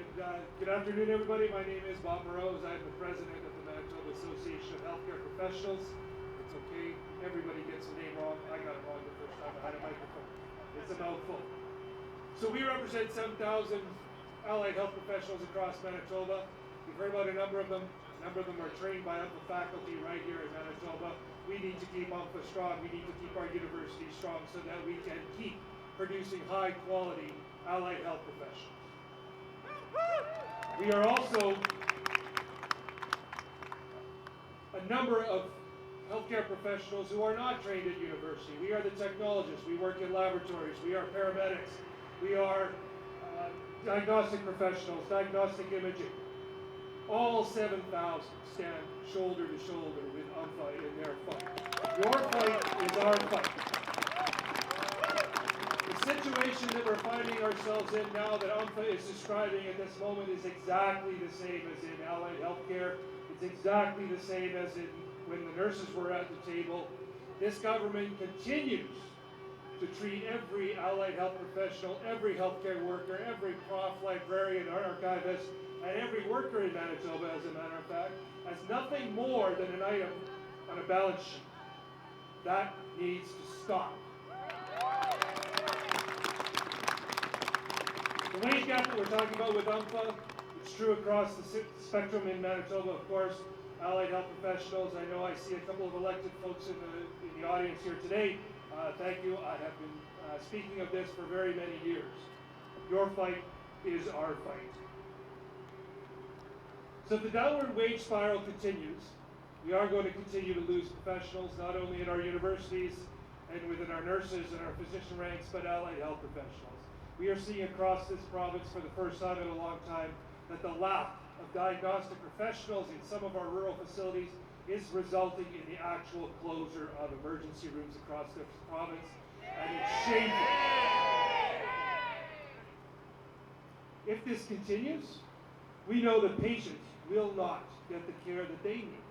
Good afternoon, everybody. My name is Bob Moroz. I'm the president of the Manitoba Association of Healthcare Professionals. It's okay. Everybody gets the name wrong. I got it wrong the first time I had a microphone. It's a mouthful. So we represent 7,000 allied health professionals across Manitoba. You've heard about a number of them. A number of them are trained by UMPA faculty right here in Manitoba. We need to keep UMPA strong. We need to keep our university strong so that we can keep producing high quality allied health professionals. We are also a number of healthcare professionals who are not trained at university. We are the technologists. We work in laboratories. We are paramedics. We are diagnostic professionals, diagnostic imaging. All 7,000 stand shoulder to shoulder with UMPA in their fight. Your fight is our fight. The situation that we're finding ourselves in now that UMPA is describing at this moment is exactly the same as in allied healthcare. It's exactly the same as in when the nurses were at the table. This government continues to treat every allied health professional, every healthcare worker, every prof, librarian, archivist, and every worker in Manitoba, as a matter of fact, as nothing more than an item on a balance sheet. That needs to stop. The wage gap that we're talking about with UMPA, it's true across the spectrum in Manitoba, of course. Allied health professionals, I know I see a couple of elected folks in the audience here today. Thank you. I have been speaking of this for very many years. Your fight is our fight. So if the downward wage spiral continues, we are going to continue to lose professionals, not only in our universities and within our nurses and our physician ranks, but allied health professionals. We are seeing across this province for the first time in a long time that the lack of diagnostic professionals in some of our rural facilities is resulting in the actual closure of emergency rooms across this province, and it's shameful. If this continues, we know that patients will not get the care that they need,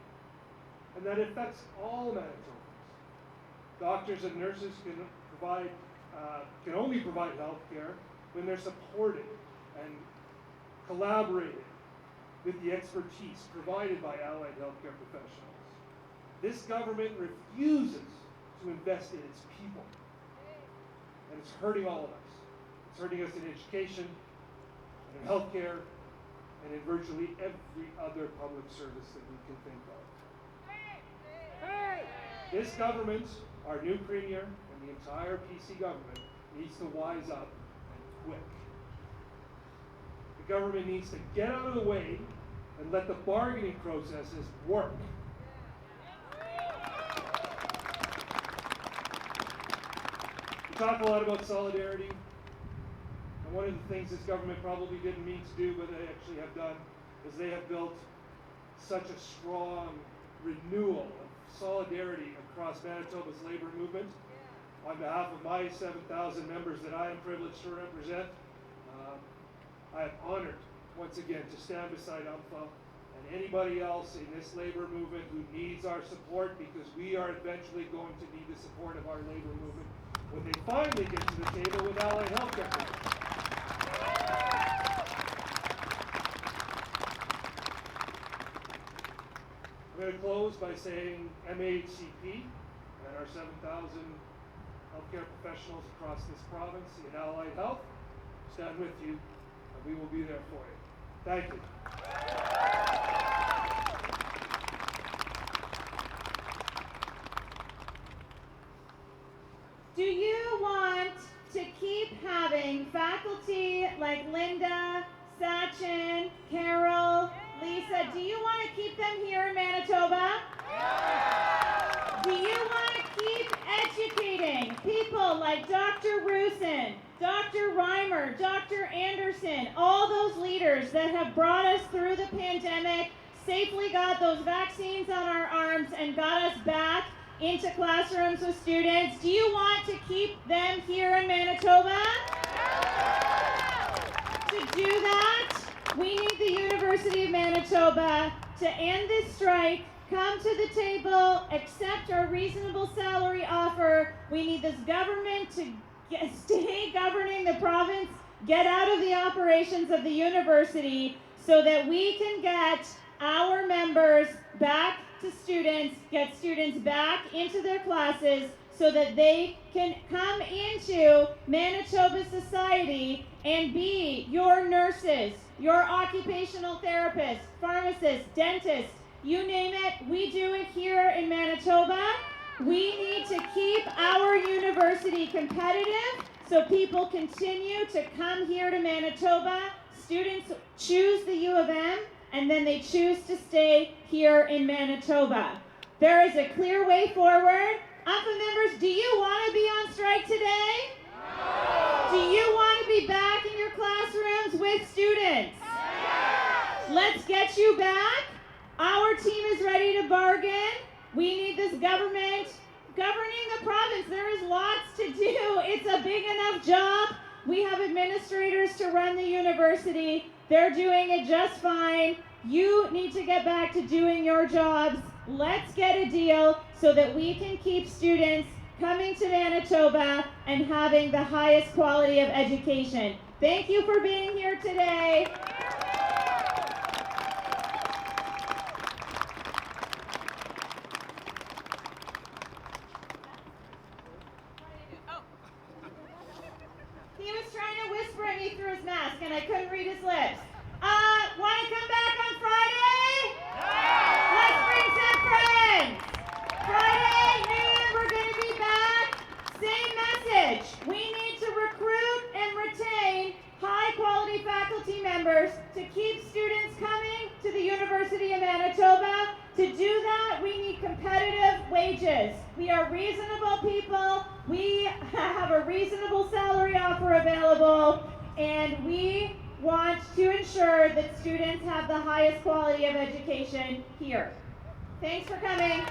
and that affects all Manitobans. Doctors and nurses can only provide health care when they're supported and collaborating with the expertise provided by allied healthcare professionals. This government refuses to invest in its people, and it's hurting all of us. It's hurting us in education, and in healthcare, and in virtually every other public service that we can think of. This government, our new premier, and the entire PC government needs to wise up and quick. The government needs to get out of the way and let the bargaining processes work. We talk a lot about solidarity, and one of the things this government probably didn't mean to do, but they actually have done, is they have built such a strong renewal of solidarity across Manitoba's labor movement. On behalf of my 7,000 members that I am privileged to represent, I am honored once again to stand beside UMPA and anybody else in this labor movement who needs our support, because we are eventually going to need the support of our labor movement when they finally get to the table with allied healthcare professionals. I'm going to close by saying MAHCP and our 7,000 healthcare professionals across this province in allied health stand with you, and we will be there for you. Thank you. Do you want to keep having faculty like Linda, Sachin, Carol, Lisa? Do you want to keep them here in Manitoba? Do you want to keep educating people like Dr. Rusin, Dr. Reimer, Dr. Anderson, all those leaders that have brought us through the pandemic, safely got those vaccines on our arms, and got us back into classrooms with students? Do you want to keep them here in Manitoba? To do that, we need the University of Manitoba to end this strike, come to the table, accept our reasonable salary offer. We need this government to stay governing the province get out of the operations of the university so that we can get our members back to students, get students back into their classes so that they can come into Manitoba society and be your nurses, your occupational therapists, pharmacists, dentists, you name it, we do it here in Manitoba. We need to keep our university competitive so people continue to come here to Manitoba. Students choose the U of M and then they choose to stay here in Manitoba. There is a clear way forward. UNFA members, do you want to be on strike today? No. Do you want to be back in your classrooms with students? Yes. Let's get you back. Our team is ready to bargain. We need this government governing the province. There is lots to do. It's a big enough job. We have administrators to run the university. They're doing it just fine. You need to get back to doing your jobs. Let's get a deal so that we can keep students coming to Manitoba and having the highest quality of education. Thank you for being here today. He was trying to whisper at me through his mask and I couldn't read his lips. Want to come back on Friday? Yeah. Let's bring some friends. Friday noon, we're going to be back. Same message. We need to recruit and retain high-quality faculty members to keep students coming to the University of Manitoba. To do that, we need competitive wages. We are reasonable people. We have a reasonable salary offer available, and we want to ensure that students have the highest quality of education here. Thanks for coming.